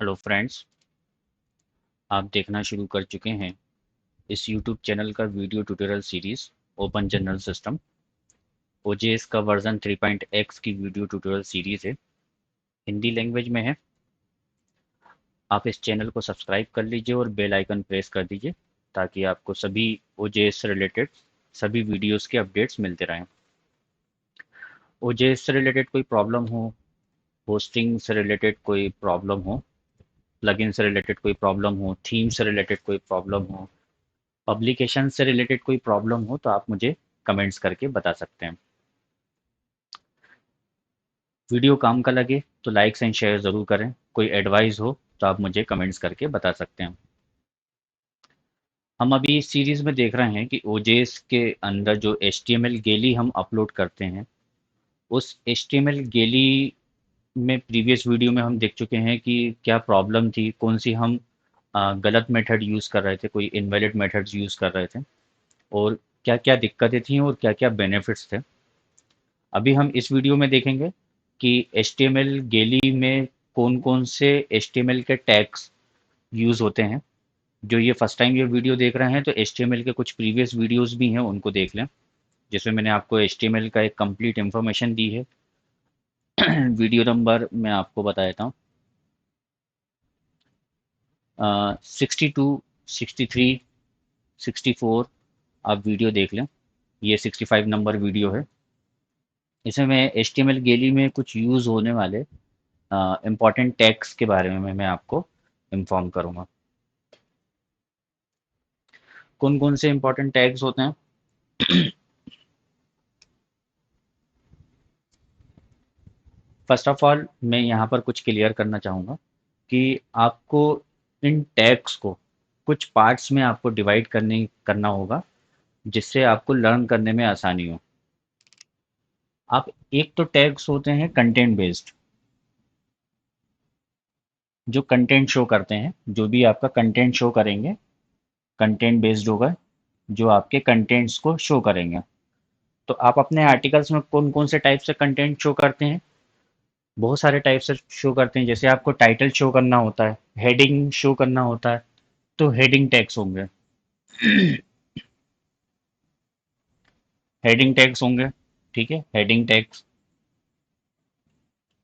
Hello friends, आप देखना शुरू कर चुके हैं इस यूट्यूब चैनल का video tutorial series open journal system. OJS का वर्जन 3.x की वीडियो ट्यूटोरियल सीरीज है, हिंदी लैंग्वेज में है। आप इस चैनल को सब्सक्राइब कर लीजिए और बेल आइकन प्रेस कर दीजिए ताकि आपको सभी ओजेएस से रिलेटेड सभी वीडियोस के अपडेट्स मिलते रहें। ओजेएस से रिलेटेड कोई प्रॉब्लम हो, होस्टिंग से रिलेटेड कोई प्रॉब्लम हो, प्लगइन से रिलेटेड कोई प्रॉब्लम हो, थीम से रिलेटेड कोई प्रॉब्लम हो, पब्लिकेशन से रिलेटेड कोई प्रॉब्लम हो तो आप मुझे कमेंट्स करके बता सकते हैं। वीडियो काम का लगे तो लाइक्स एंड शेयर ज़रूर करें। कोई एडवाइस हो तो आप मुझे कमेंट्स करके बता सकते हैं। हम अभी इस सीरीज़ में देख रहे हैं कि ओजेएस के अंदर जो HTML गैली हम अपलोड करते हैं, उस HTML गैली में प्रीवियस वीडियो में हम देख चुके हैं कि क्या प्रॉब्लम थी, कौन सी हम गलत मेथड यूज़ कर रहे थे, कोई इनवैलिड मेथड्स यूज़ कर रहे थे, और क्या क्या दिक्कतें थी और क्या क्या बेनिफिट्स थे। अभी हम इस वीडियो में देखेंगे कि HTML गैली में कौन कौन से HTML के टैग्स यूज़ होते हैं। जो ये फर्स्ट टाइम ये वीडियो देख रहे हैं तो HTML के कुछ प्रीवियस वीडियोस भी हैं, उनको देख लें, जिसमें मैंने आपको HTML का एक कंप्लीट इन्फॉर्मेशन दी है। वीडियो नंबर मैं आपको बता देता हूँ, 62, 63, 64। आप वीडियो देख लें, ये 65 नंबर वीडियो है। इसमें मैं HTML गैली में कुछ यूज़ होने वाले इम्पॉर्टेंट टैग्स के बारे में मैं आपको इन्फॉर्म करूँगा। कौन कौन से इम्पोर्टेंट टैग्स होते हैं? फर्स्ट ऑफ ऑल मैं यहाँ पर कुछ क्लियर करना चाहूँगा कि आपको इन टैग्स को कुछ पार्ट्स में आपको डिवाइड करना होगा, जिससे आपको लर्न करने में आसानी हो। आप एक तो टैग्स होते हैं कंटेंट बेस्ड, जो कंटेंट शो करते हैं, जो भी आपका कंटेंट शो करेंगे कंटेंट बेस्ड होगा, जो आपके कंटेंट्स को शो करेंगे। तो आप अपने आर्टिकल्स में कौन कौन से टाइप से कंटेंट शो करते हैं? बहुत सारे टाइप से शो करते हैं। जैसे आपको टाइटल शो करना होता है, हेडिंग शो करना होता है, तो हेडिंग टैग्स होंगे। हेडिंग टैग्स होंगे, ठीक है, हेडिंग टैग्स।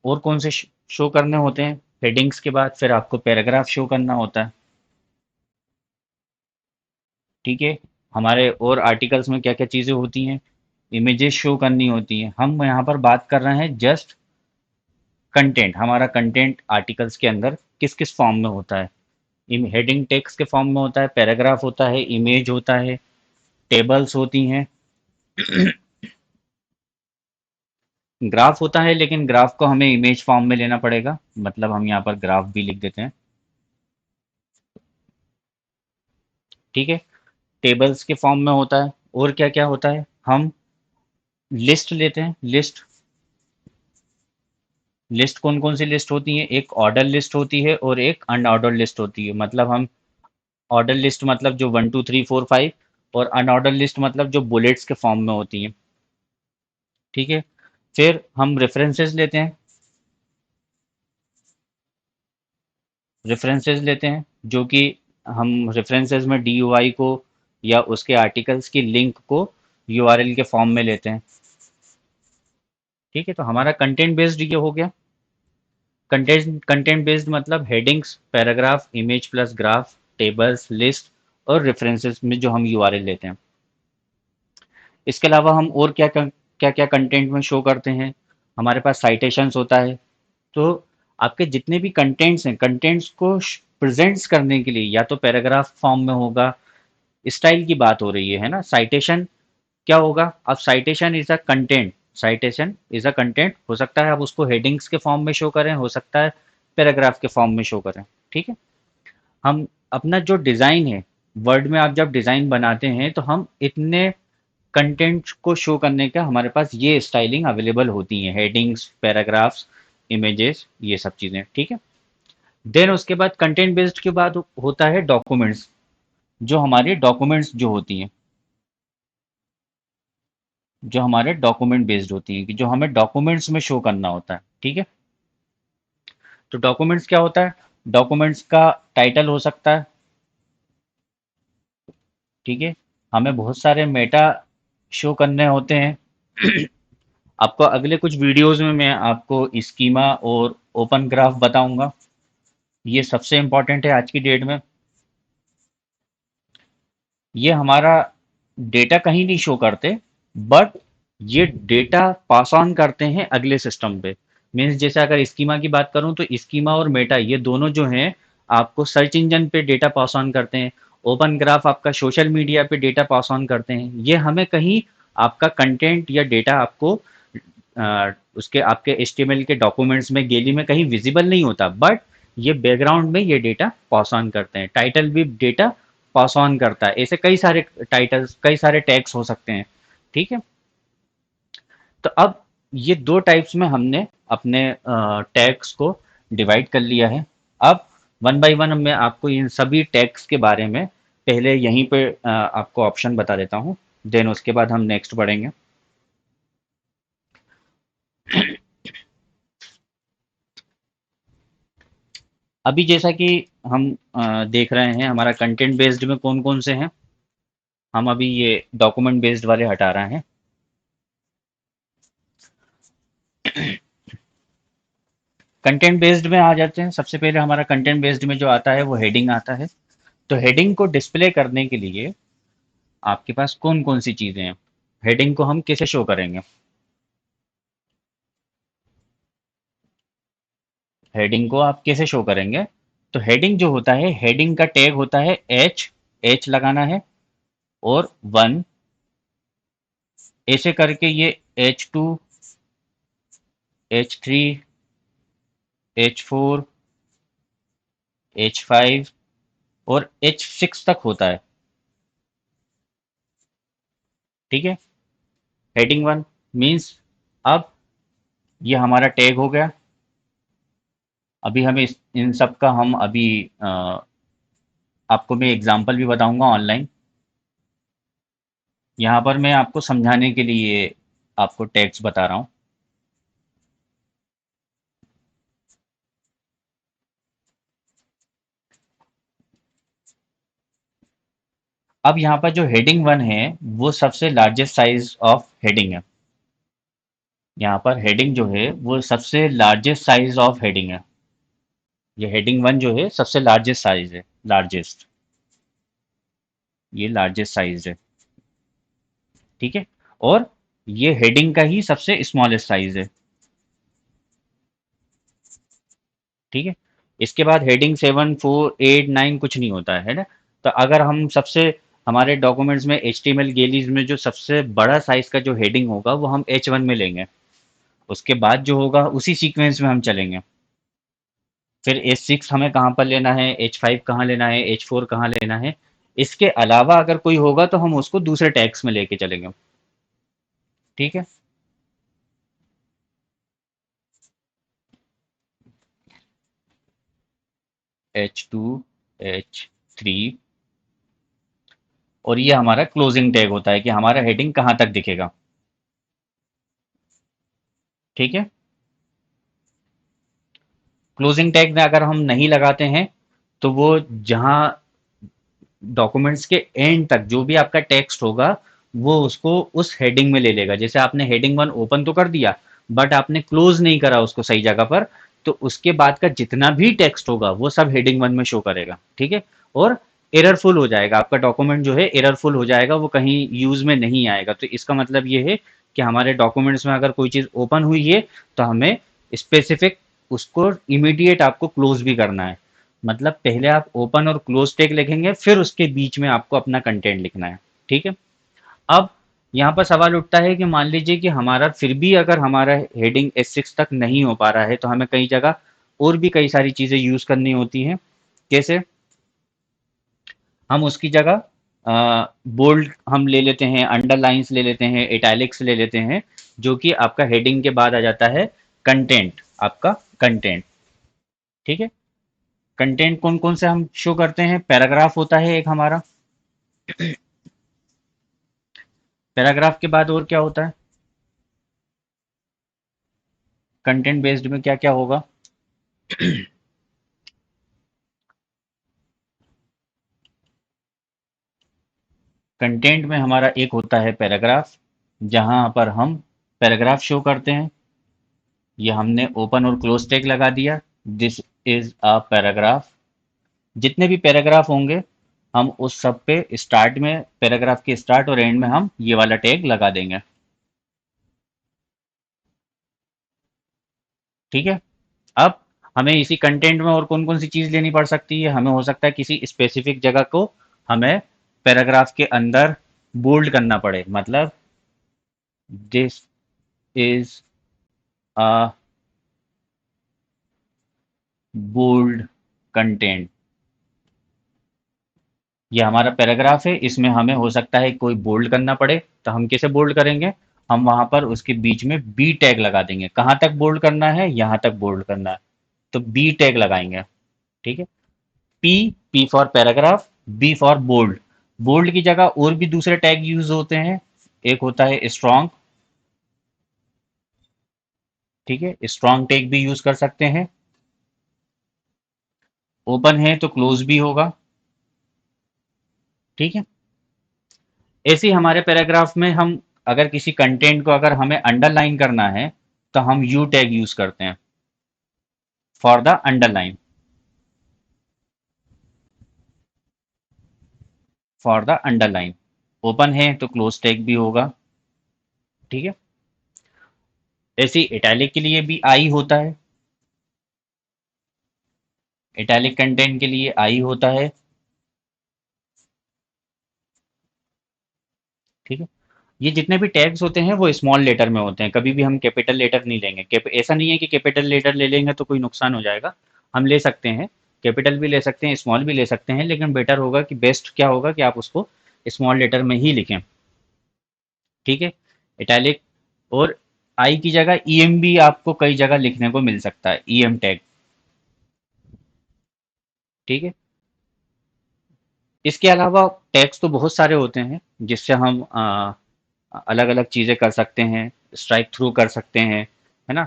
और कौन से शो करने होते हैं? हेडिंग्स के बाद फिर आपको पैराग्राफ शो करना होता है, ठीक है। हमारे और आर्टिकल्स में क्या क्या चीज़ें होती हैं? इमेजेस शो करनी होती हैं। हम यहाँ पर बात कर रहे हैं जस्ट कंटेंट। हमारा कंटेंट आर्टिकल्स के अंदर किस किस फॉर्म में होता है? हेडिंग टेक्स्ट के फॉर्म में होता है, पैराग्राफ होता है, इमेज होता है, टेबल्स होती हैं, ग्राफ होता है। लेकिन ग्राफ को हमें इमेज फॉर्म में लेना पड़ेगा, मतलब हम यहाँ पर ग्राफ भी लिख देते हैं, ठीक है। टेबल्स के फॉर्म में होता है। और क्या क्या होता है? हम लिस्ट लेते हैं, लिस्ट। लिस्ट कौन कौन सी लिस्ट होती है? एक ऑर्डर लिस्ट होती है और एक अनऑर्डर लिस्ट होती है। मतलब हम ऑर्डर लिस्ट मतलब जो 1 2 3 4 5, और अनऑर्डर लिस्ट मतलब जो बुलेट्स के फॉर्म में होती है, ठीक है। फिर हम रेफरेंसेस लेते हैं, रेफरेंसेस लेते हैं जो कि हम रेफरेंसेस में DUI को या उसके आर्टिकल्स की लिंक को URL के फॉर्म में लेते हैं, ठीक है। तो हमारा कंटेंट बेस्ड ये हो गया। कंटेंट बेस्ड मतलब headings, paragraph, image plus graph, tables, list और रेफरेंसेस में जो हम URL लेते हैं। इसके अलावा हम और क्या क्या कंटेंट में शो करते हैं? हमारे पास साइटेशंस होता है। तो आपके जितने भी कंटेंट्स हैं, कंटेंट्स को प्रेजेंट्स करने के लिए या तो पैराग्राफ फॉर्म में होगा। स्टाइल की बात हो रही है ना। साइटेशन क्या होगा? अब citation is a content, citation is a content हो सकता है आप उसको हेडिंग्स के फॉर्म में शो करें, हो सकता है पैराग्राफ के फॉर्म में शो करें, ठीक है। हम अपना जो डिज़ाइन है, वर्ड में आप जब डिज़ाइन बनाते हैं तो हम इतने कंटेंट को शो करने का हमारे पास ये स्टाइलिंग अवेलेबल होती है, हेडिंग्स, पैराग्राफ्स, इमेजेस, ये सब चीज़ें, ठीक है। देन उसके बाद कंटेंट बेस्ड के बाद होता है डॉक्यूमेंट्स। जो हमारे डॉक्यूमेंट्स जो होती हैं, जो हमारे डॉक्यूमेंट बेस्ड होती हैं, कि जो हमें डॉक्यूमेंट्स में शो करना होता है, ठीक है। तो डॉक्यूमेंट्स क्या होता है? डॉक्यूमेंट्स का टाइटल हो सकता है, ठीक है। हमें बहुत सारे मेटा शो करने होते हैं। आपको अगले कुछ वीडियोस में मैं आपको स्कीमा और ओपन ग्राफ बताऊंगा। ये सबसे इम्पोर्टेंट है आज की डेट में। ये हमारा डेटा कहीं नहीं शो करते, बट ये डेटा पास ऑन करते हैं अगले सिस्टम पे। मीन्स जैसे अगर स्कीमा की बात करूं तो स्कीमा और मेटा ये दोनों जो हैं आपको सर्च इंजन पे डेटा पास ऑन करते हैं। ओपन ग्राफ आपका सोशल मीडिया पे डेटा पास ऑन करते हैं। ये हमें कहीं आपका कंटेंट या डेटा आपको उसके आपके HTML के डॉक्यूमेंट्स में गैलरी में कहीं विजिबल नहीं होता, बट ये बैकग्राउंड में ये डेटा पास ऑन करते हैं। टाइटल भी डेटा पास ऑन करता है। ऐसे कई सारे टाइटल्स, कई सारे टैग्स हो सकते हैं, ठीक है। तो अब ये दो टाइप्स में हमने अपने टैग्स को डिवाइड कर लिया है। अब वन बाय वन मैं आपको इन सभी टैग्स के बारे में पहले यहीं पे आपको ऑप्शन बता देता हूँ, देन उसके बाद हम नेक्स्ट बढ़ेंगे। अभी जैसा कि हम देख रहे हैं हमारा कंटेंट बेस्ड में कौन कौन से हैं। हम अभी ये डॉक्यूमेंट बेस्ड वाले हटा रहे हैं। कंटेंट बेस्ड में आ जाते हैं। सबसे पहले हमारा कंटेंट बेस्ड में जो आता है वो हेडिंग आता है। तो हेडिंग को डिस्प्ले करने के लिए आपके पास कौन कौन सी चीजें हैं, हेडिंग को हम कैसे शो करेंगे। हेडिंग को आप कैसे शो करेंगे, तो हेडिंग जो होता है, हेडिंग का टैग होता है एच। एच लगाना है और वन, ऐसे करके ये H2, H3, H4, H5 और H6 तक होता है, ठीक है। हेडिंग वन मीन्स अब ये हमारा टैग हो गया। अभी हमें इन सब का हम अभी आपको मैं एग्जांपल भी बताऊंगा ऑनलाइन। यहाँ पर मैं आपको समझाने के लिए आपको टैग्स बता रहा हूँ। अब यहाँ पर जो हेडिंग वन है वो सबसे लार्जेस्ट साइज ऑफ हेडिंग है। यहाँ पर हेडिंग जो है वो सबसे लार्जेस्ट साइज ऑफ हेडिंग है। ये हेडिंग वन जो है सबसे लार्जेस्ट साइज है, लार्जेस्ट, ये लार्जेस्ट साइज है, ठीक है। और ये हेडिंग का ही सबसे स्मॉलेस्ट साइज है, ठीक है। इसके बाद हेडिंग 7, 4, 8, 9 कुछ नहीं होता है ना। तो अगर हम सबसे हमारे डॉक्यूमेंट्स में HTML गैलीज में जो सबसे बड़ा साइज का जो हेडिंग होगा वो हम H1 में लेंगे। उसके बाद जो होगा उसी सीक्वेंस में हम चलेंगे। फिर H6 हमें कहाँ पर लेना है, H5 कहाँ लेना है, H4 कहाँ लेना है। इसके अलावा अगर कोई होगा तो हम उसको दूसरे टैग्स में लेके चलेंगे, ठीक है। H2, H3, और ये हमारा क्लोजिंग टैग होता है कि हमारा हेडिंग कहाँ तक दिखेगा, ठीक है। क्लोजिंग टैग में अगर हम नहीं लगाते हैं तो वो जहाँ डॉक्यूमेंट्स के एंड तक जो भी आपका टेक्स्ट होगा वो उसको उस हेडिंग में ले लेगा। जैसे आपने हेडिंग वन ओपन तो कर दिया बट आपने क्लोज नहीं करा उसको सही जगह पर, तो उसके बाद का जितना भी टेक्स्ट होगा वो सब हेडिंग वन में शो करेगा, ठीक है। और एररफुल हो जाएगा आपका डॉक्यूमेंट, जो है एररफुल हो जाएगा, वो कहीं यूज में नहीं आएगा। तो इसका मतलब ये है कि हमारे डॉक्यूमेंट्स में अगर कोई चीज़ ओपन हुई है तो हमें स्पेसिफिक उसको इमीडिएट आपको क्लोज भी करना है। मतलब पहले आप ओपन और क्लोज टैग लिखेंगे, फिर उसके बीच में आपको अपना कंटेंट लिखना है, ठीक है। अब यहाँ पर सवाल उठता है कि मान लीजिए कि हमारा फिर भी अगर हमारा हेडिंग S6 तक नहीं हो पा रहा है तो हमें कई जगह और भी कई सारी चीज़ें यूज़ करनी होती हैं। कैसे, हम उसकी जगह बोल्ड हम ले लेते हैं, अंडरलाइंस ले लेते हैं, इटैलिक्स ले लेते हैं, जो कि आपका हेडिंग के बाद आ जाता है कंटेंट, आपका कंटेंट, ठीक है। कंटेंट कौन कौन से हम शो करते हैं, पैराग्राफ होता है एक हमारा। पैराग्राफ के बाद और क्या होता है, कंटेंट बेस्ड में क्या क्या होगा। कंटेंट में हमारा एक होता है पैराग्राफ, जहां पर हम पैराग्राफ शो करते हैं। ये हमने ओपन और क्लोज टैग लगा दिया, दिस इज अ पैराग्राफ। जितने भी पैराग्राफ होंगे हम उस सब पे स्टार्ट में, पैराग्राफ के स्टार्ट और एंड में हम ये वाला टैग लगा देंगे। ठीक है। अब हमें इसी कंटेंट में और कौन कौन सी चीज लेनी पड़ सकती है, हमें हो सकता है किसी स्पेसिफिक जगह को हमें पैराग्राफ के अंदर बोल्ड करना पड़े, मतलब this is a bold content. ये हमारा पैराग्राफ है, इसमें हमें हो सकता है कोई बोल्ड करना पड़े, तो हम कैसे बोल्ड करेंगे? हम वहां पर उसके बीच में बी टैग लगा देंगे। कहाँ तक बोल्ड करना है? यहाँ तक बोल्ड करना है, तो बी टैग लगाएंगे। ठीक है। P, P for paragraph, B for bold. Bold की जगह और भी दूसरे टैग यूज होते हैं। एक होता है स्ट्रॉन्ग। ठीक है, स्ट्रॉन्ग टैग भी यूज कर सकते हैं। ओपन है तो क्लोज भी होगा। ठीक है। ऐसे ही हमारे पैराग्राफ में हम अगर किसी कंटेंट को अगर हमें अंडरलाइन करना है, तो हम यू टैग यूज करते हैं for the underline, for the underline. Open है तो क्लोज टैग भी होगा। ठीक है। ऐसे ही इटैलिक के लिए भी आई होता है। इटैलिक कंटेंट के लिए आई होता है। ठीक है। ये जितने भी टैग्स होते हैं वो स्मॉल लेटर में होते हैं, कभी भी हम कैपिटल लेटर नहीं लेंगे। ऐसा नहीं है कि कैपिटल लेटर ले लेंगे तो कोई नुकसान हो जाएगा। हम ले सकते हैं, कैपिटल भी ले सकते हैं, स्मॉल भी ले सकते हैं, लेकिन बेटर होगा कि बेस्ट क्या होगा कि आप उसको स्मॉल लेटर में ही लिखें। ठीक है। इटैलिक और आई की जगह ईएम भी आपको कई जगह लिखने को मिल सकता है, ईएम टैग। ठीक है। इसके अलावा टैग्स तो बहुत सारे होते हैं जिससे हम अलग अलग चीज़ें कर सकते हैं, स्ट्राइक थ्रू कर सकते हैं, है ना।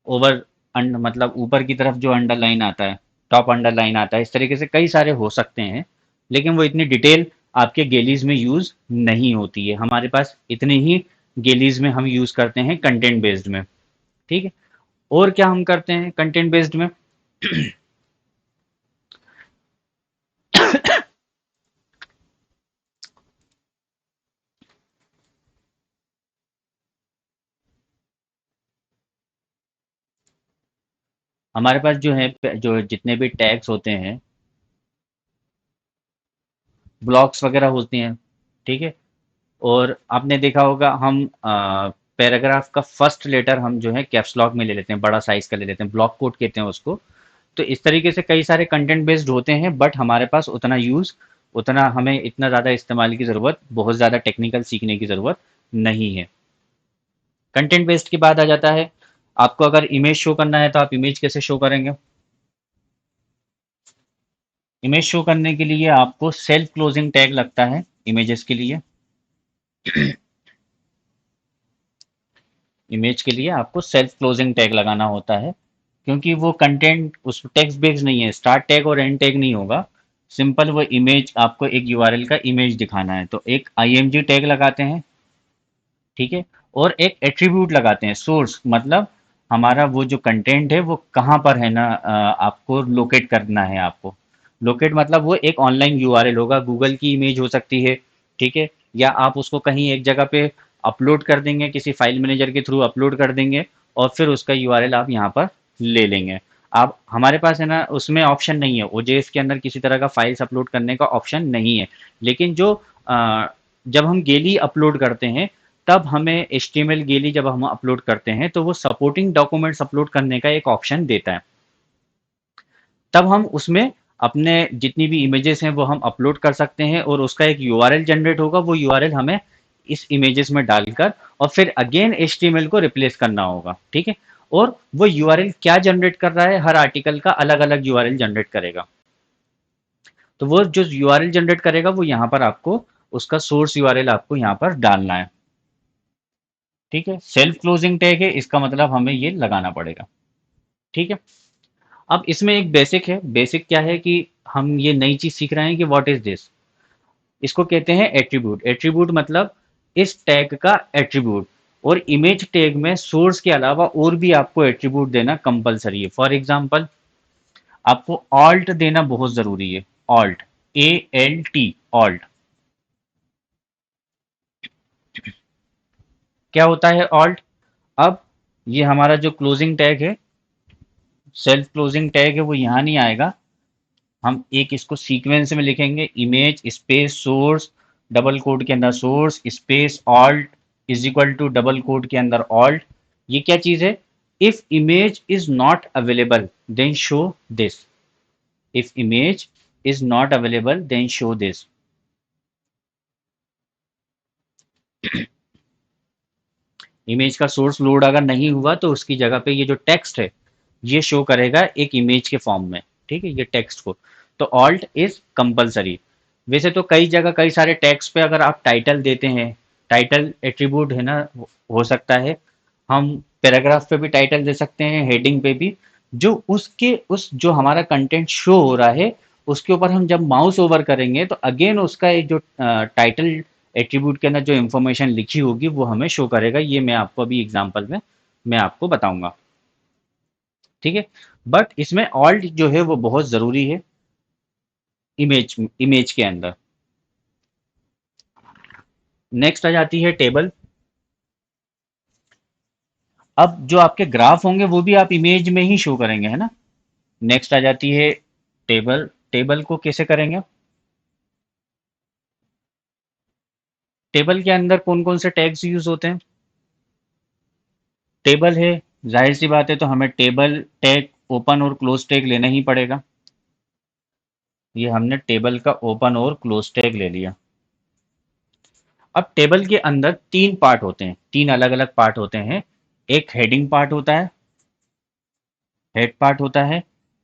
ओवर अंड मतलब ऊपर की तरफ जो अंडरलाइन आता है, टॉप अंडरलाइन आता है, इस तरीके से कई सारे हो सकते हैं, लेकिन वो इतनी डिटेल आपके गेलीज में यूज नहीं होती है। हमारे पास इतने ही गेलीज में हम यूज करते हैं कंटेंट बेस्ड में। ठीक है। और क्या हम करते हैं कंटेंट बेस्ड में? हमारे पास जो है, जो जितने भी टैग्स होते हैं, ब्लॉक्स वगैरह होती हैं। ठीक है। और आपने देखा होगा हम पैराग्राफ का फर्स्ट लेटर हम जो है कैप्स लॉक में ले लेते हैं, बड़ा साइज का ले लेते हैं, ब्लॉक कोड कहते हैं उसको। तो इस तरीके से कई सारे कंटेंट बेस्ड होते हैं, बट हमारे पास उतना यूज, उतना हमें इतना ज़्यादा इस्तेमाल की ज़रूरत, बहुत ज़्यादा टेक्निकल सीखने की ज़रूरत नहीं है। कंटेंट बेस्ड के बाद आ जाता है, आपको अगर इमेज शो करना है तो आप इमेज कैसे शो करेंगे? इमेज शो करने के लिए आपको सेल्फ क्लोजिंग टैग लगता है इमेजेस के लिए। इमेज के लिए आपको सेल्फ क्लोजिंग टैग लगाना होता है, क्योंकि वो कंटेंट उस टेक्स्ट बेस्ड नहीं है, स्टार्ट टैग और एंड टैग नहीं होगा। सिंपल वो इमेज, आपको एक यूआरएल का इमेज दिखाना है तो एक आईएमजी टैग लगाते हैं। ठीक है। और एक एट्रीब्यूट लगाते हैं, सोर्स मतलब हमारा वो जो कंटेंट है वो कहाँ पर है ना, आपको लोकेट करना है आपको। लोकेट मतलब वो एक ऑनलाइन यूआरएल होगा, गूगल की इमेज हो सकती है। ठीक है। या आप उसको कहीं एक जगह पे अपलोड कर देंगे, किसी फाइल मैनेजर के थ्रू अपलोड कर देंगे, और फिर उसका यूआरएल आप यहाँ पर ले लेंगे। आप हमारे पास है ना, उसमें ऑप्शन नहीं है, ओजेएस के अंदर किसी तरह का फाइल्स अपलोड करने का ऑप्शन नहीं है। लेकिन जो जब हम गेली अपलोड करते हैं, तब हमें एचटीएमएल गेली जब हम अपलोड करते हैं तो वो सपोर्टिंग डॉक्यूमेंट्स अपलोड करने का एक ऑप्शन देता है। तब हम उसमें अपने जितनी भी इमेजेस हैं वो हम अपलोड कर सकते हैं, और उसका एक यूआरएल जनरेट होगा, वो यूआरएल हमें इस इमेजेस में डालकर और फिर अगेन एचटीएमएल को रिप्लेस करना होगा। ठीक है। और वो यूआरएल क्या जनरेट कर रहा है, हर आर्टिकल का अलग अलग यूआरएल जनरेट करेगा। तो वो जो यूआरएल जनरेट करेगा वो यहाँ पर आपको उसका सोर्स यूआरएल आपको यहाँ पर डालना है। ठीक है। सेल्फ क्लोजिंग टैग है, इसका मतलब हमें ये लगाना पड़ेगा। ठीक है। अब इसमें एक बेसिक है, बेसिक क्या है कि हम ये नई चीज सीख रहे हैं कि व्हाट इज दिस। इसको कहते हैं एट्रीब्यूट। एट्रीब्यूट मतलब इस टैग का एट्रीब्यूट। और इमेज टैग में सोर्स के अलावा और भी आपको एट्रीब्यूट देना कंपलसरी है। फॉर एग्जांपल, आपको ऑल्ट देना बहुत जरूरी है। Alt, ALT, alt. क्या होता है ऑल्ट? अब ये हमारा जो क्लोजिंग टैग है, सेल्फ क्लोजिंग टैग है, वो यहाँ नहीं आएगा। हम एक इसको सीक्वेंस में लिखेंगे, image space source, double quote के अंदर source space alt is equal to double quote के अंदर ऑल्ट। ये क्या चीज है? If image is not available then show this. If image is not available then show this. Image का source load अगर नहीं हुआ तो उसकी जगह पे ये जो टेक्स्ट है ये शो करेगा एक इमेज के फॉर्म में। ठीक है, ये टेक्स्ट को। तो ऑल्ट इज कंपलसरी। वैसे तो कई जगह कई सारे टेक्स्ट पे अगर आप टाइटल देते हैं, टाइटल एट्रीब्यूट है ना, हो सकता है हम पैराग्राफ पे भी टाइटल दे सकते हैं, हेडिंग पे भी। जो उसके उस जो हमारा कंटेंट शो हो रहा है उसके ऊपर हम जब माउस ओवर करेंगे तो अगेन उसका एक जो टाइटल एट्रीब्यूट के अंदर जो इन्फॉर्मेशन लिखी होगी वो हमें शो करेगा। ये मैं आपको अभी एग्जांपल में मैं आपको बताऊंगा। ठीक है, बट इसमें ऑल्ट जो है वो बहुत ज़रूरी है इमेज इमेज के अंदर। नेक्स्ट आ जाती है टेबल। अब जो आपके ग्राफ होंगे वो भी आप इमेज में ही शो करेंगे, है ना। नेक्स्ट आ जाती है टेबल। टेबल को कैसे करेंगे? टेबल के अंदर कौन कौन से टैग्स यूज होते हैं? टेबल है, जाहिर सी बात है, तो हमें टेबल टैग ओपन और क्लोज टैग लेना ही पड़ेगा। ये हमने टेबल का ओपन और क्लोज टैग ले लिया। अब टेबल के अंदर तीन पार्ट होते हैं, तीन अलग अलग पार्ट होते हैं। एक हेडिंग पार्ट होता है, हेड पार्ट होता है।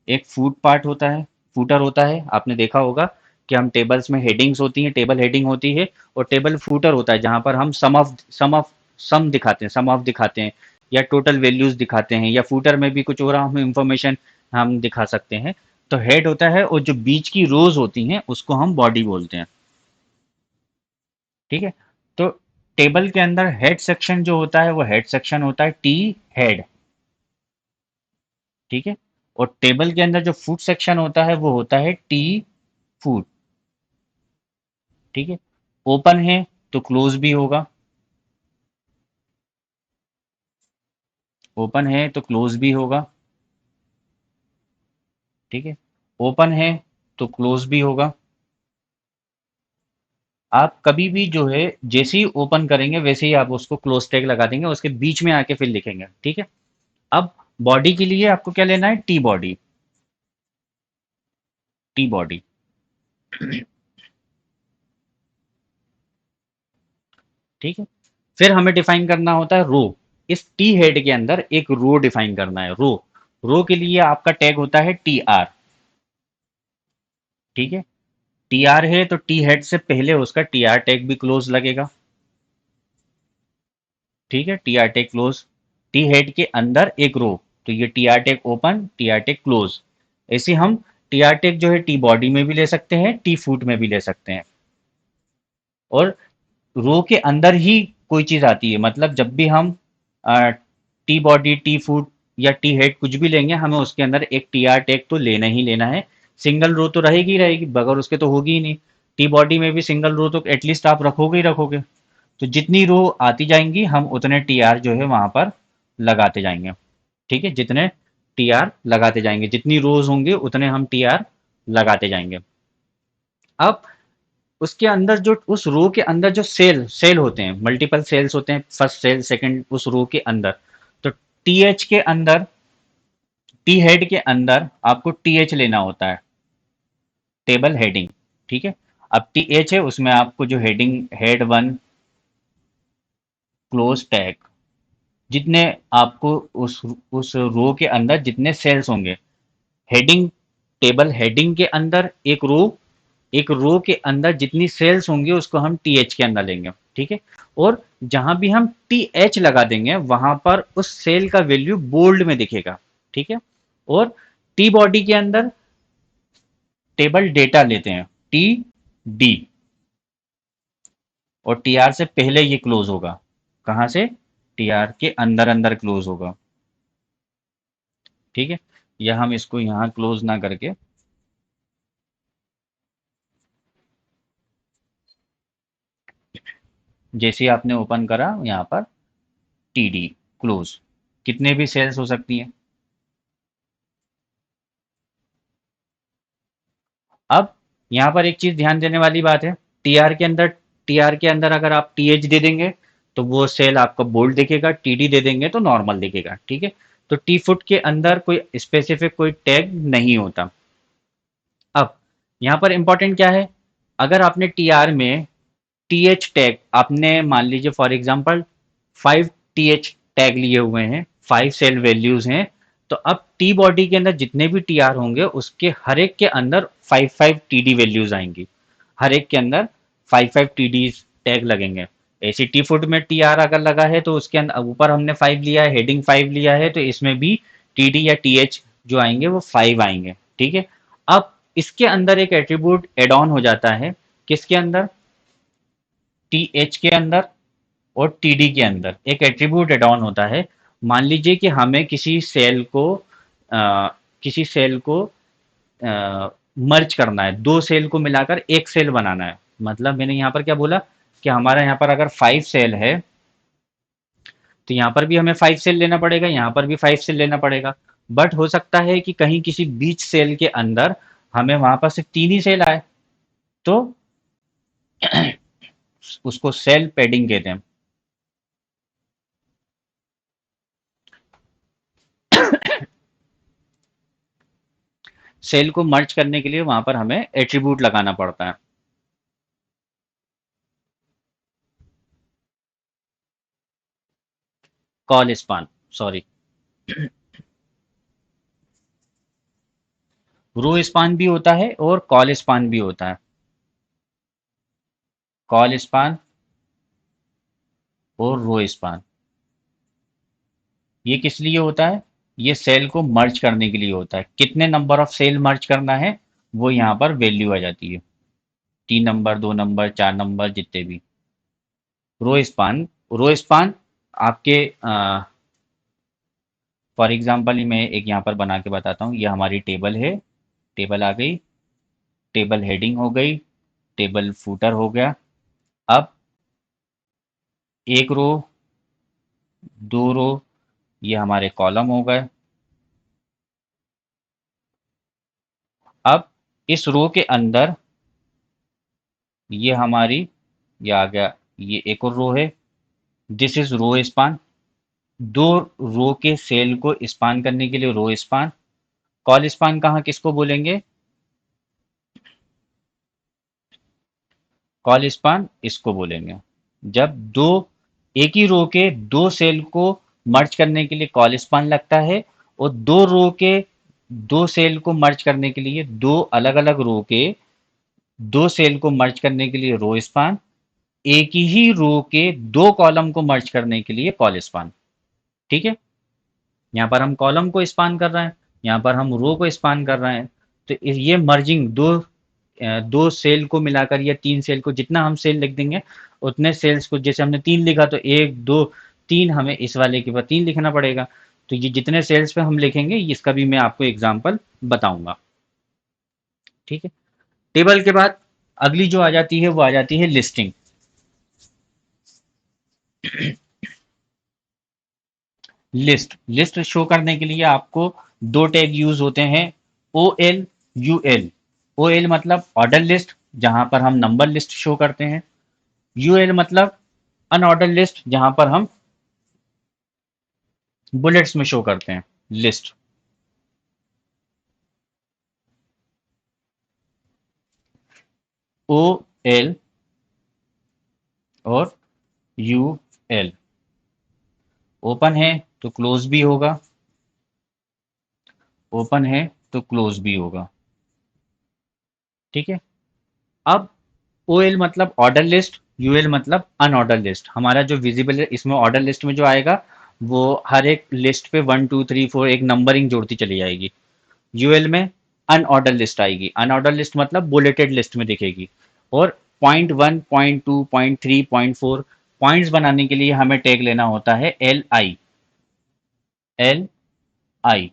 एक फूट पार्ट होता है, फूटर होता है। आपने देखा होगा कि हम टेबल्स में हेडिंग्स होती हैं, टेबल हेडिंग होती है। और टेबल फूटर होता है जहां पर हम सम दिखाते हैं, सम ऑफ दिखाते हैं, या टोटल वैल्यूज दिखाते हैं, या फूटर में भी कुछ और हम इंफॉर्मेशन हम दिखा सकते हैं। तो हेड होता है, और जो बीच की रोज होती हैं उसको हम बॉडी बोलते हैं। ठीक है, तो टेबल के अंदर हेड सेक्शन जो होता है वो हेड सेक्शन होता है टी हेड। ठीक है, और टेबल के अंदर जो फुट सेक्शन होता है वो होता है टी फुट। ठीक है, ओपन है तो क्लोज भी होगा, ओपन है तो क्लोज भी होगा। ठीक है, ओपन है तो क्लोज भी होगा। आप कभी भी जो है जैसे ही ओपन करेंगे वैसे ही आप उसको क्लोज टैग लगा देंगे, उसके बीच में आके फिर लिखेंगे। ठीक है, अब बॉडी के लिए आपको क्या लेना है? T body. T body. ठीक है, फिर हमें डिफाइन करना होता है रो। इस टी हेड के अंदर एक रो डिफाइन करना है। रो, रो के लिए आपका टैग होता है TR। ठीक है, TR है तो टी हेड से पहले उसका TR टैग भी क्लोज लगेगा। ठीक है, TR tag close. T head के अंदर एक रो, तो ये TR tag open, TR tag close. ऐसे हम TR टैग जो है टी बॉडी में भी ले सकते हैं, टी फूट में भी ले सकते हैं। और रो के अंदर ही कोई चीज आती है, मतलब जब भी हम टी बॉडी, टी फूट या टी हेड कुछ भी लेंगे, हमें उसके अंदर एक TR टैग तो लेना ही लेना है। सिंगल रो तो रहेगी ही रहेगी, बगैर उसके तो होगी ही नहीं। टी बॉडी में भी सिंगल रो तो एटलीस्ट आप रखोगे ही रखोगे। तो जितनी रो आती जाएंगी हम उतने TR जो है वहां पर लगाते जाएंगे। ठीक है, जितने TR लगाते जाएंगे, जितनी रोज होंगे उतने हम TR लगाते जाएंगे। अब उसके अंदर जो उस रो के अंदर जो सेल सेल होते हैं, मल्टीपल सेल्स होते हैं, फर्स्ट सेल सेकंड उस रो के अंदर। तो TH के अंदर, टी हेड के अंदर आपको TH लेना होता है, टेबल हेडिंग। ठीक है, अब TH है उसमें आपको जो heading, head one clause tag, जितने आपको उस रो के अंदर जितने सेल्स होंगे, हेडिंग, टेबल हेडिंग के अंदर एक रो के अंदर जितनी सेल्स होंगी उसको हम TH के अंदर लेंगे। ठीक है, और जहां भी हम TH लगा देंगे वहां पर उस सेल का वैल्यू बोल्ड में दिखेगा। ठीक है, और टी बॉडी के अंदर टेबल डेटा लेते हैं, TD। और टीआर से पहले ये क्लोज होगा। कहाँ से? टीआर के अंदर अंदर क्लोज होगा। ठीक है, या हम इसको यहाँ क्लोज ना करके, जैसे ही आपने ओपन करा यहाँ पर टीडी क्लोज, कितने भी सेल्स हो सकती हैं। अब यहाँ पर एक चीज ध्यान देने वाली बात है, टीआर के अंदर टीआर के अंदर अगर आप टीएच दे देंगे तो वो सेल आपका बोल्ड दिखेगा, टीडी दे देंगे तो नॉर्मल दिखेगा। ठीक है, तो टी फुट के अंदर कोई स्पेसिफिक कोई टैग नहीं होता। अब यहाँ पर इंपॉर्टेंट क्या है, अगर आपने टीआर में टीएच टैग, आपने मान लीजिए फॉर एग्जांपल 5 टीएच टैग लिए हुए हैं, 5 सेल वैल्यूज हैं, तो अब टी बॉडी के अंदर जितने भी टीआर होंगे उसके हर एक के अंदर 5 टीडी वैल्यूज आएंगी। हर एक के अंदर 5 टीडी टैग लगेंगे। ऐसी टी फुट में टीआर अगर लगा है तो उसके अंदर ऊपर हमने 5 लिया है, हेडिंग 5 लिया है, तो इसमें भी टीडी या टीएच जो आएंगे वो 5 आएंगे। ठीक है, अब इसके अंदर एक एट्रीब्यूट एड ऑन हो जाता है, किसके अंदर? टी एच के अंदर और टी डी के अंदर एक एट्रीब्यूट एड ऑन होता है। मान लीजिए कि हमें किसी सेल को मर्ज करना है, दो सेल को मिलाकर एक सेल बनाना है। मतलब मैंने यहाँ पर क्या बोला कि हमारा यहाँ पर अगर 5 सेल है तो यहाँ पर भी हमें 5 सेल लेना पड़ेगा, यहाँ पर भी 5 सेल लेना पड़ेगा। बट हो सकता है कि कहीं किसी बीच सेल के अंदर हमें वहां पर सिर्फ 3 ही सेल आए, तो उसको सेल पैडिंग कहते हैं। सेल को मर्ज करने के लिए वहां पर हमें एट्रीब्यूट लगाना पड़ता है। कॉल स्पान, सॉरी, रो स्पान भी होता है और कॉल स्पान भी होता है। कॉल स्पान और रो स्पान, ये किस लिए होता है? ये सेल को मर्ज करने के लिए होता है। कितने नंबर ऑफ सेल मर्ज करना है वो यहाँ पर वैल्यू आ जाती है, 3 नंबर, 2 नंबर, 4 नंबर, जितने भी। रो स्पान आपके फॉर एग्जांपल मैं एक यहाँ पर बना के बताता हूँ। ये हमारी टेबल है, टेबल आ गई, टेबल हेडिंग हो गई, टेबल फूटर हो गया। अब एक रो, दो रो, ये हमारे कॉलम हो गए। अब इस रो के अंदर ये हमारी, ये आ गया, ये एक और रो है, दिस इज रो स्पान। दो रो के सेल को स्पान करने के लिए रो स्पान। कॉल स्पान कहाँ किसको बोलेंगे? कॉल स्पान इसको बोलेंगे। जब दो, एक ही रो के दो सेल को मर्ज करने के लिए कॉल स्पान लगता है, और दो रो के दो सेल को मर्ज करने के लिए, दो अलग अलग रो के दो सेल को मर्ज करने के लिए रो स्पान, एक ही रो के दो कॉलम को मर्ज करने के लिए कॉल स्पान। ठीक है, यहाँ पर हम कॉलम को स्पान कर रहे हैं, यहाँ पर हम रो को स्पान कर रहे हैं। तो ये मर्जिंग दो सेल को मिलाकर या 3 सेल को, जितना हम सेल लिख देंगे उतने सेल्स को, जैसे हमने 3 लिखा तो 1 2 3, हमें इस वाले के बाद 3 लिखना पड़ेगा। तो ये जितने सेल्स पे हम लिखेंगे इसका भी मैं आपको एग्जाम्पल बताऊंगा। ठीक है, टेबल के बाद अगली जो आ जाती है वो आ जाती है लिस्टिंग। लिस्ट शो करने के लिए आपको दो टैग यूज होते हैं, O L, U L. O L मतलब ऑर्डर लिस्ट, जहां पर हम नंबर लिस्ट शो करते हैं। यू एल मतलब अनऑर्डर लिस्ट, जहां पर हम बुलेट्स में शो करते हैं लिस्ट। ओ एल और यू एल, ओपन है तो क्लोज भी होगा, ओपन है तो क्लोज भी होगा। ठीक है, अब ओ एल मतलब ऑर्डर लिस्ट, यूएल मतलब अनऑर्डर लिस्ट। हमारा जो विजिबल है इसमें ऑर्डर लिस्ट में जो आएगा वो हर एक लिस्ट पे 1 2 3 4 एक नंबरिंग जोड़ती चली जाएगी। यूएल में अनऑर्डर लिस्ट आएगी, अनऑर्डर लिस्ट मतलब बुलेटेड लिस्ट में दिखेगी। और 0.1, 0.2, 0.3, 0.4 पॉइंट्स बनाने के लिए हमें टैग लेना होता है LI। LI,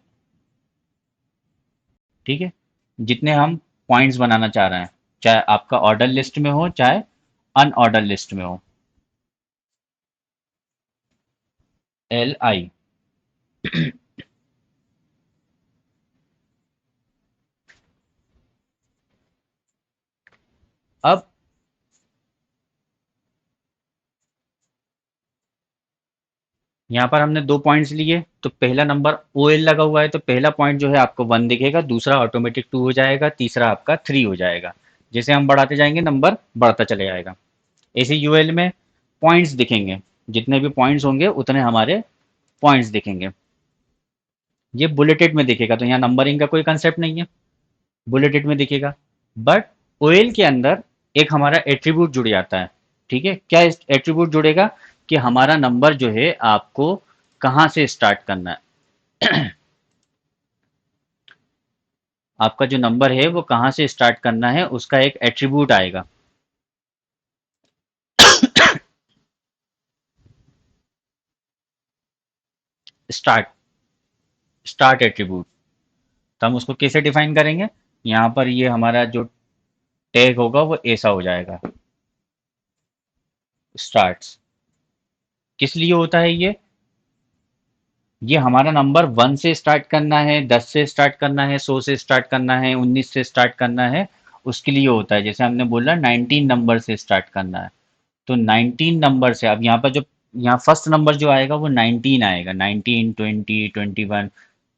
ठीक है, जितने हम पॉइंट्स बनाना चाह रहे हैं, चाहे आपका ऑर्डर लिस्ट में हो चाहे अनऑर्डर लिस्ट में हो। LI। अब यहाँ पर हमने दो पॉइंट्स लिए, तो पहला नंबर OL लगा हुआ है, तो पहला पॉइंट जो है आपको 1 दिखेगा, दूसरा ऑटोमेटिक 2 हो जाएगा, तीसरा आपका 3 हो जाएगा। जैसे हम बढ़ाते जाएंगे नंबर बढ़ता चले जाएगा। ऐसे UL में पॉइंट्स दिखेंगे, जितने भी पॉइंट्स होंगे उतने हमारे पॉइंट्स दिखेंगे। ये बुलेटेड में दिखेगा, तो यहाँ नंबरिंग का कोई कंसेप्ट नहीं है, बुलेटेड में दिखेगा। बट OL के अंदर एक हमारा एट्रीब्यूट जुड़ जाता है। ठीक है, क्या एट्रीब्यूट जुड़ेगा कि हमारा नंबर जो है आपको कहाँ से स्टार्ट करना है। आपका जो नंबर है वो कहाँ से स्टार्ट करना है, उसका एक एट्रीब्यूट आएगा। Start, start attribute. तो हम उसको कैसे डिफाइन करेंगे, यहाँ पर ये हमारा जो टैग होगा वो ऐसा हो जाएगा, स्टार्ट्स। किस लिए होता है ये हमारा नंबर 1 से स्टार्ट करना है, 10 से स्टार्ट करना है, 100 से स्टार्ट करना है, 19 से स्टार्ट करना है, उसके लिए होता है। जैसे हमने बोला 19 नंबर से स्टार्ट करना है, तो 19 नंबर से अब यहाँ पर जो यहाँ फर्स्ट नंबर जो आएगा वो 19 आएगा, 19, 20, 21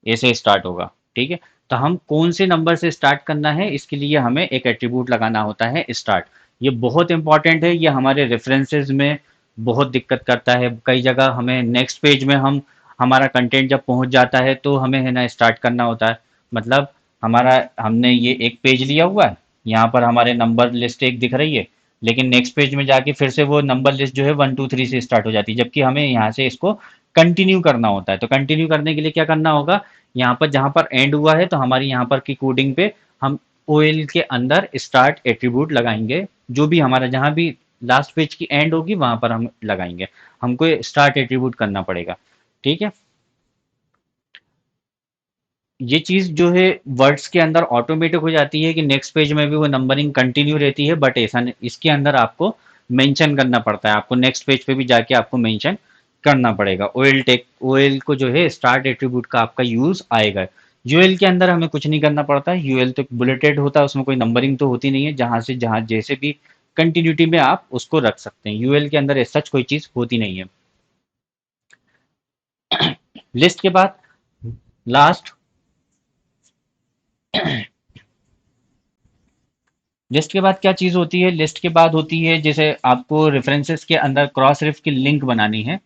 ऐसे स्टार्ट होगा। ठीक है, तो हम कौन से नंबर से स्टार्ट करना है, इसके लिए हमें एक एट्रीब्यूट लगाना होता है स्टार्ट। ये बहुत इंपॉर्टेंट है, ये हमारे रेफरेंसेस में बहुत दिक्कत करता है। कई जगह हमें नेक्स्ट पेज में हम हमारा कंटेंट जब पहुंच जाता है तो हमें है ना स्टार्ट करना होता है। मतलब हमारा हमने ये एक पेज लिया हुआ है, यहाँ पर हमारे नंबर लिस्ट एक दिख रही है, लेकिन नेक्स्ट पेज में जाके फिर से वो नंबर लिस्ट जो है 1 2 3 से स्टार्ट हो जाती है, जबकि हमें यहाँ से इसको कंटिन्यू करना होता है। तो कंटिन्यू करने के लिए क्या करना होगा, यहाँ पर जहाँ पर एंड हुआ है तो हमारी यहाँ पर की कोडिंग पे हम OL के अंदर स्टार्ट एट्रीब्यूट लगाएंगे। जो भी हमारा जहाँ भी लास्ट पेज की एंड होगी वहां पर हम लगाएंगे, हमको स्टार्ट एट्रीब्यूट करना पड़ेगा। ठीक है, ये चीज जो है वर्ड्स के अंदर ऑटोमेटिक हो जाती है कि नेक्स्ट पेज में भी वो नंबरिंग कंटिन्यू रहती है, बट ऐसा इसके अंदर आपको मेंशन करना पड़ता है, आपको नेक्स्ट पेज पे भी जाके आपको मेंशन करना पड़ेगा। OL को जो है स्टार्ट एट्रीब्यूट का आपका यूज आएगा। UL के अंदर हमें कुछ नहीं करना पड़ता है, UL तो बुलेटेड होता है, उसमें कोई नंबरिंग तो होती नहीं है, जहां से जहां जैसे भी कंटिन्यूटी में आप उसको रख सकते हैं। UL के अंदर सच कोई चीज होती नहीं है। लिस्ट के बाद लास्ट, लिस्ट के बाद क्या चीज होती है, लिस्ट के बाद होती है जैसे आपको रेफरेंसेस के अंदर क्रॉस रेफ की लिंक बनानी है,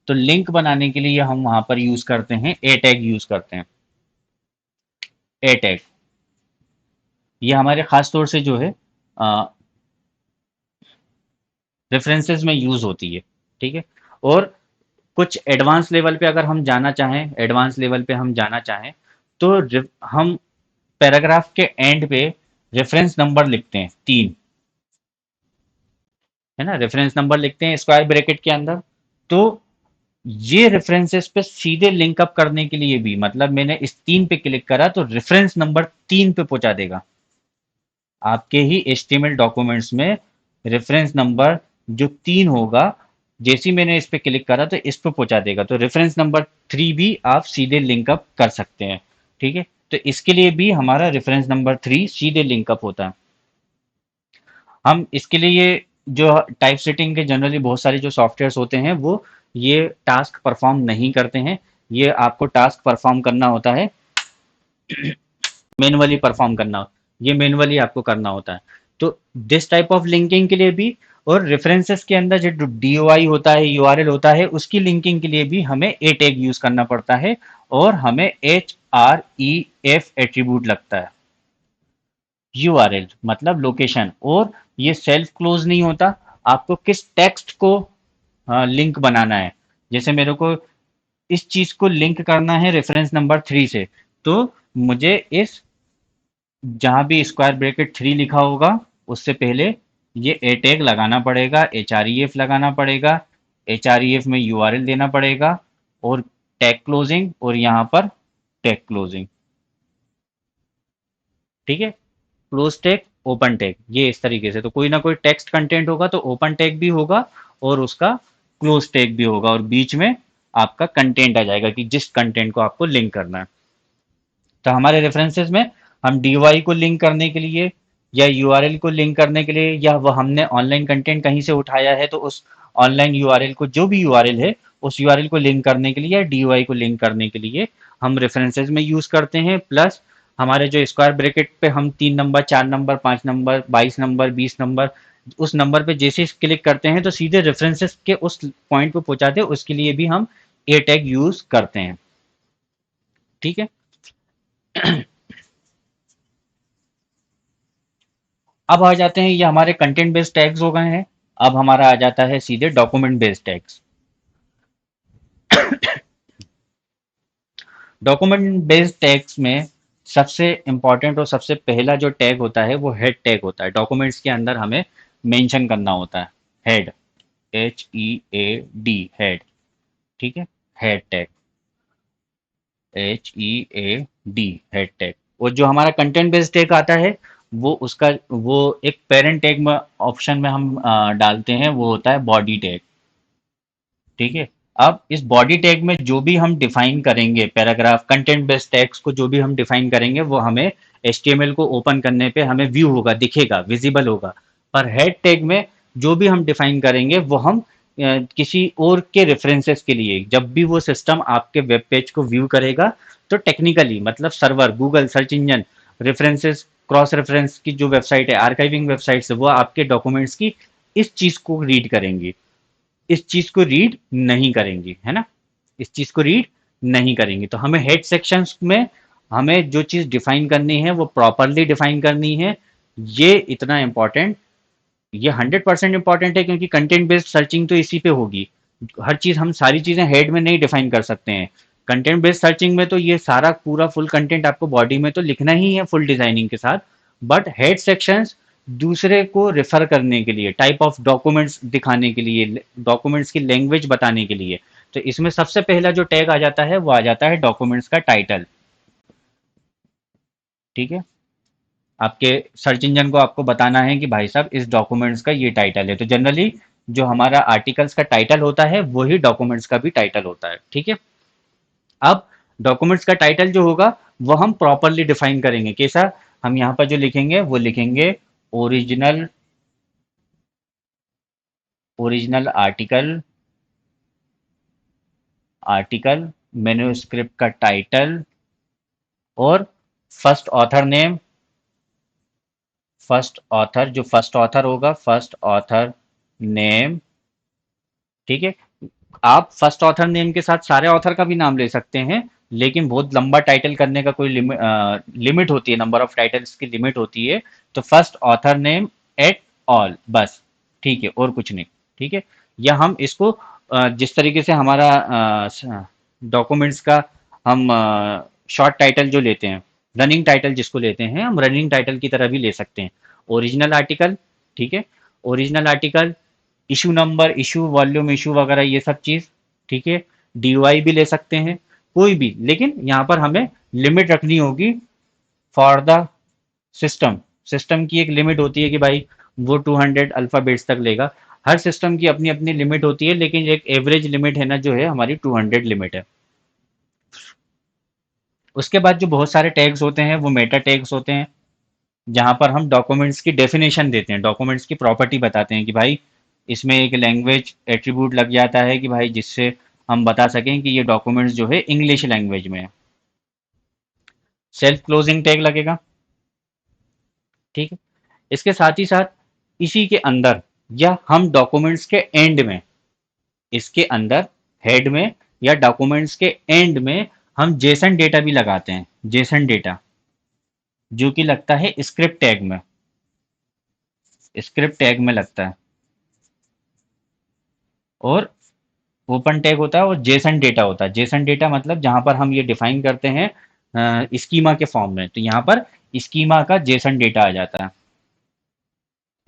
तो लिंक बनाने के लिए हम वहां पर यूज करते हैं ए टैग यूज करते हैं। ए टैग ये हमारे खास तौर से जो है रेफरेंसेस में यूज होती है। ठीक है, और कुछ एडवांस लेवल पे अगर हम जाना चाहें, एडवांस लेवल पे हम जाना चाहें तो हम पैराग्राफ के एंड पे रेफरेंस नंबर लिखते हैं 3, है ना, रेफरेंस नंबर लिखते हैं स्क्वायर ब्रैकेट के अंदर। तो ये रेफरेंसेस पे सीधे लिंक अप करने के लिए भी, मतलब मैंने इस 3 पे क्लिक करा तो रेफरेंस नंबर 3 पे पहुंचा देगा। आपके ही HTML डॉक्यूमेंट्स में रेफरेंस नंबर जो 3 होगा, जैसे ही मैंने इस पे क्लिक करा तो इस पे पहुंचा देगा, तो रेफरेंस नंबर 3 भी आप सीधे लिंक अप कर सकते हैं। ठीक है, तो इसके लिए भी हमारा रेफरेंस नंबर 3 सीधे लिंक अप होता है। हम इसके लिए जो टाइप सेटिंग के जनरली बहुत सारे जो सॉफ्टवेयर्स होते हैं वो ये टास्क परफॉर्म नहीं करते हैं। ये आपको टास्क परफॉर्म करना होता है, मैनुअली परफॉर्म करना, ये मैनुअली आपको करना होता है। तो दिस टाइप ऑफ लिंकिंग के लिए भी, और रेफरेंसेस के अंदर जो DOI होता है, URL होता है, उसकी लिंकिंग के लिए भी हमें ए टैग यूज करना पड़ता है, और हमें HREF एट्रीब्यूट लगता है। URL मतलब लोकेशन, और ये सेल्फ क्लोज नहीं होता, आपको किस टेक्स्ट को लिंक बनाना है। जैसे मेरे को इस चीज को लिंक करना है रेफरेंस नंबर 3 से, तो मुझे इस जहां भी स्क्वायर ब्रैकेट 3 लिखा होगा उससे पहले ये ए टैग लगाना पड़ेगा, एच लगाना पड़ेगा, एच में यूआरएल देना पड़ेगा, और टैग क्लोजिंग, और यहाँ पर टैग क्लोजिंग। ठीक है, क्लोज टैग, ओपन टैग, ये इस तरीके से। तो कोई ना कोई टेक्स्ट कंटेंट होगा तो ओपन टैग भी होगा और उसका क्लोज टैग भी होगा, और बीच में आपका कंटेंट आ जाएगा कि जिस कंटेंट को आपको लिंक करना है। तो हमारे रेफरेंसेस में हम DOI को लिंक करने के लिए या यूआरएल को लिंक करने के लिए, या वह हमने ऑनलाइन कंटेंट कहीं से उठाया है तो उस ऑनलाइन यूआरएल को, जो भी यूआरएल है उस यूआरएल को लिंक करने के लिए या DOI को लिंक करने के लिए हम रेफरेंसेस में यूज करते हैं। प्लस हमारे जो स्क्वायर ब्रैकेट पे हम 3 number, 4 number, 5 number, 22 number, 20 number, उस नंबर पे जैसे ही क्लिक करते हैं तो सीधे रेफरेंसेस के उस पॉइंट पे पहुंचाते हैं, उसके लिए भी हम ए टैग यूज करते हैं। ठीक है। अब आ जाते हैं, ये हमारे कंटेंट बेस्ड टैग्स हो गए हैं। अब हमारा आ जाता है सीधे document based tags. Document based tags में सबसे इंपॉर्टेंट और सबसे पहला जो टैग होता है वो हेड टैग होता है। डॉक्यूमेंट्स के अंदर हमें मेंशन करना होता है हेड, HEAD, हेड। ठीक है, head tag, HEAD, head tag. और जो हमारा कंटेंट बेस्ड टैग आता है वो उसका, वो एक पेरेंट टैग में ऑप्शन में हम डालते हैं, वो होता है बॉडी टैग। ठीक है। अब इस बॉडी टैग में जो भी हम डिफाइन करेंगे, पैराग्राफ कंटेंट बेस्ड टैग्स को जो भी हम डिफाइन करेंगे वो हमें HTML को ओपन करने पे हमें व्यू होगा, दिखेगा, विजिबल होगा। पर हेड टैग में जो भी हम डिफाइन करेंगे वो हम किसी और के रेफरेंसेस के लिए, जब भी वो सिस्टम आपके वेब पेज को व्यू करेगा तो टेक्निकली मतलब server, Google search engine, references, cross reference की जो वेबसाइट है, आर्काइविंग वेबसाइट है, वो आपके डॉक्यूमेंट्स की इस चीज को रीड करेंगी, इस चीज को रीड नहीं करेंगी, है ना, इस चीज को रीड नहीं करेंगी। तो हमें हेड सेक्शंस में हमें जो चीज डिफाइन करनी है वो प्रॉपरली डिफाइन करनी है। ये इतना इंपॉर्टेंट, ये 100% इंपॉर्टेंट है, क्योंकि कंटेंट बेस्ड सर्चिंग तो इसी पे होगी। हर चीज हम सारी चीजें हेड में नहीं डिफाइन कर सकते हैं। कंटेंट बेस्ड सर्चिंग में तो ये सारा पूरा फुल कंटेंट आपको बॉडी में तो लिखना ही है फुल डिजाइनिंग के साथ। बट हेड सेक्शंस दूसरे को रेफर करने के लिए, टाइप ऑफ डॉक्यूमेंट्स दिखाने के लिए, डॉक्यूमेंट्स की लैंग्वेज बताने के लिए। तो इसमें सबसे पहला जो टैग आ जाता है वो आ जाता है डॉक्यूमेंट्स का टाइटल। ठीक है, आपके सर्च इंजन को आपको बताना है कि भाई साहब इस डॉक्यूमेंट्स का ये टाइटल है। तो जनरली जो हमारा आर्टिकल्स का टाइटल होता है वही डॉक्यूमेंट्स का भी टाइटल होता है। ठीक है। अब डॉक्यूमेंट्स का टाइटल जो होगा वो हम प्रॉपरली डिफाइन करेंगे। कैसा? हम यहाँ पर जो लिखेंगे वो लिखेंगे original, original article, article, manuscript का टाइटल, और first author name, first author, जो फर्स्ट ऑथर होगा फर्स्ट ऑथर नेम। ठीक है। आप फर्स्ट ऑथर नेम के साथ सारे ऑथर का भी नाम ले सकते हैं, लेकिन बहुत लंबा टाइटल करने का कोई लिमिट होती है, नंबर ऑफ टाइटल्स की लिमिट होती है। तो first author name at all, बस। ठीक है, और कुछ नहीं। ठीक है। या हम इसको जिस तरीके से हमारा डॉक्यूमेंट्स का हम शॉर्ट टाइटल जो लेते हैं, रनिंग टाइटल जिसको लेते हैं, हम रनिंग टाइटल की तरह भी ले सकते हैं। ओरिजिनल आर्टिकल, ठीक है, original article, issue number, issue volume, issue वगैरह ये सब चीज़। ठीक है। DOI भी ले सकते हैं, कोई भी, लेकिन यहाँ पर हमें लिमिट रखनी होगी फॉर द सिस्टम। सिस्टम की एक लिमिट होती है कि भाई वो 200 अल्फ़ाबेट्स तक लेगा। हर सिस्टम की अपनी अपनी लिमिट होती है, लेकिन एक एवरेज लिमिट है ना जो है हमारी 200 लिमिट है। उसके बाद जो बहुत सारे टैग्स होते हैं वो मेटा टैग्स होते हैं, जहाँ पर हम डॉक्यूमेंट्स की डेफिनेशन देते हैं, डॉक्यूमेंट्स की प्रॉपर्टी बताते हैं कि भाई इसमें एक लैंग्वेज एट्रीब्यूट लग जाता है कि भाई जिससे हम बता सकें कि ये डॉक्यूमेंट्स जो है इंग्लिश लैंग्वेज में है। सेल्फ क्लोजिंग टैग लगेगा। ठीक है। इसके साथ ही साथ इसी के अंदर, या हम डॉक्यूमेंट्स के एंड में, इसके अंदर हेड में या डॉक्यूमेंट्स के एंड में हम जेसन डेटा भी लगाते हैं। जेसन डेटा जो कि लगता है स्क्रिप्ट टैग में, स्क्रिप्ट टैग में लगता है। और ओपन टैग होता है और जेसन डेटा होता है। जेसन डेटा मतलब जहां पर हम ये डिफाइन करते हैं स्कीमा के फॉर्म में, तो यहाँ पर स्कीमा का जेसन डेटा आ जाता है।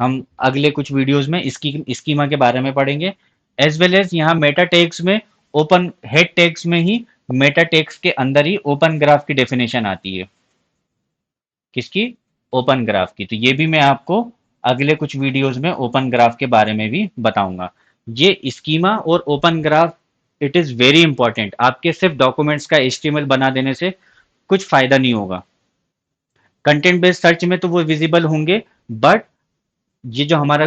हम अगले कुछ वीडियोस में इसकी स्कीमा के बारे में पढ़ेंगे। एज वेल एज यहाँ मेटा टैग्स में ओपन हेड टैग्स में ही मेटा टैग्स के अंदर ही ओपन ग्राफ की डेफिनेशन आती है। किसकी? ओपन ग्राफ की। तो ये भी मैं आपको अगले कुछ वीडियोस में ओपन ग्राफ के बारे में भी बताऊंगा। ये स्कीमा और open graph it is very important. आपके सिर्फ डॉक्यूमेंट्स का एचटीएमएल बना देने से कुछ फायदा नहीं होगा। कंटेंट बेस्ड सर्च में तो वो विजिबल होंगे, बट ये जो हमारा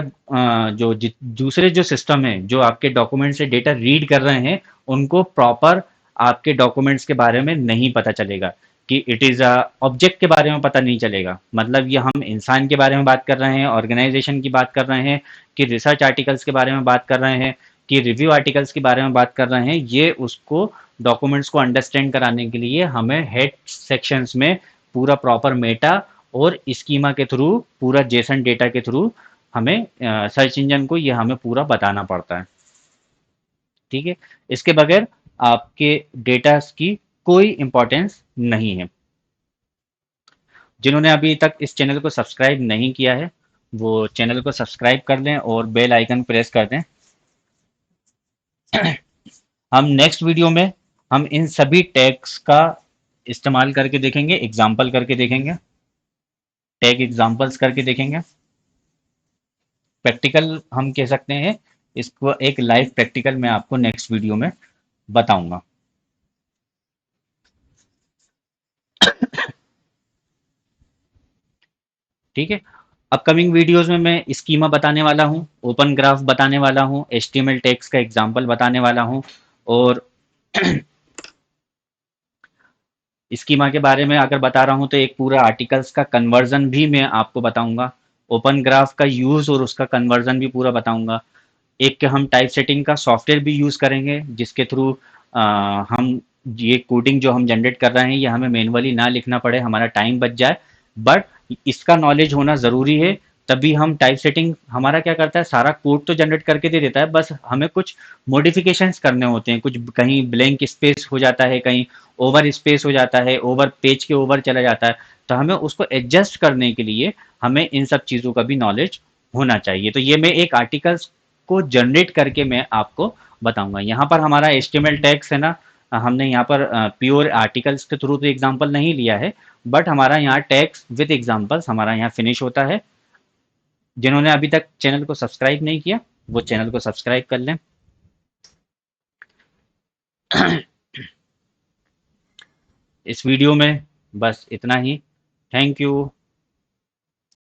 दूसरे जो सिस्टम है जो आपके डॉक्यूमेंट से डेटा रीड कर रहे हैं, उनको प्रॉपर आपके डॉक्यूमेंट्स के बारे में नहीं पता चलेगा, कि इट इज़ अ ऑब्जेक्ट के बारे में पता नहीं चलेगा। मतलब ये हम इंसान के बारे में बात कर रहे हैं, ऑर्गेनाइजेशन की बात कर रहे हैं, कि रिसर्च आर्टिकल्स के बारे में बात कर रहे हैं, कि रिव्यू आर्टिकल्स के बारे में बात कर रहे हैं। ये उसको डॉक्यूमेंट्स को अंडरस्टैंड कराने के लिए हमें हेड सेक्शंस में पूरा प्रॉपर मेटा और स्कीमा के थ्रू, पूरा जेसन डेटा के थ्रू हमें सर्च इंजन को ये हमें पूरा बताना पड़ता है। ठीक है? इसके बगैर आपके डेटा की कोई इंपॉर्टेंस नहीं है। जिन्होंने अभी तक इस चैनल को सब्सक्राइब नहीं किया है, वो चैनल को सब्सक्राइब कर लें और बेल आइकन प्रेस कर दें। हम नेक्स्ट वीडियो में हम इन सभी टैग्स का इस्तेमाल करके देखेंगे, एग्जाम्पल करके देखेंगे, टैग एग्जाम्पल्स करके देखेंगे। प्रैक्टिकल हम कह सकते हैं इसको, एक लाइव प्रैक्टिकल मैं आपको नेक्स्ट वीडियो में बताऊंगा। ठीक है? अपकमिंग वीडियोस में मैं स्कीमा बताने वाला हूँ, ओपन ग्राफ बताने वाला हूँ, एचटीएमएल टैग्स का एग्जांपल बताने वाला हूँ, और स्कीमा के बारे में अगर बता रहा हूँ तो एक पूरा आर्टिकल्स का कन्वर्जन भी मैं आपको बताऊंगा। ओपन ग्राफ का यूज़ और उसका कन्वर्जन भी पूरा बताऊंगा। एक के हम टाइप सेटिंग का सॉफ्टवेयर भी यूज़ करेंगे, जिसके थ्रू हम ये कोडिंग जो हम जनरेट कर रहे हैं ये हमें मैनुअली ना लिखना पड़े, हमारा टाइम बच जाए। बट इसका नॉलेज होना ज़रूरी है, तभी हम टाइप सेटिंग हमारा क्या करता है, सारा कोड तो जनरेट करके दे देता है, बस हमें कुछ मॉडिफिकेशंस करने होते हैं। कुछ कहीं ब्लैंक स्पेस हो जाता है, कहीं ओवर स्पेस हो जाता है, ओवर पेज के ओवर चला जाता है, तो हमें उसको एडजस्ट करने के लिए हमें इन सब चीज़ों का भी नॉलेज होना चाहिए। तो ये मैं एक आर्टिकल्स को जनरेट करके मैं आपको बताऊंगा। यहाँ पर हमारा एचटीएमएल टैग्स है ना, हमने यहाँ पर प्योर आर्टिकल्स के थ्रू तो एग्जांपल नहीं लिया है, बट हमारा यहाँ टैग्स विद एग्जांपल्स हमारा यहाँ फिनिश होता है। जिन्होंने अभी तक चैनल को सब्सक्राइब नहीं किया, वो चैनल को सब्सक्राइब कर लें। इस वीडियो में बस इतना ही। Thank you.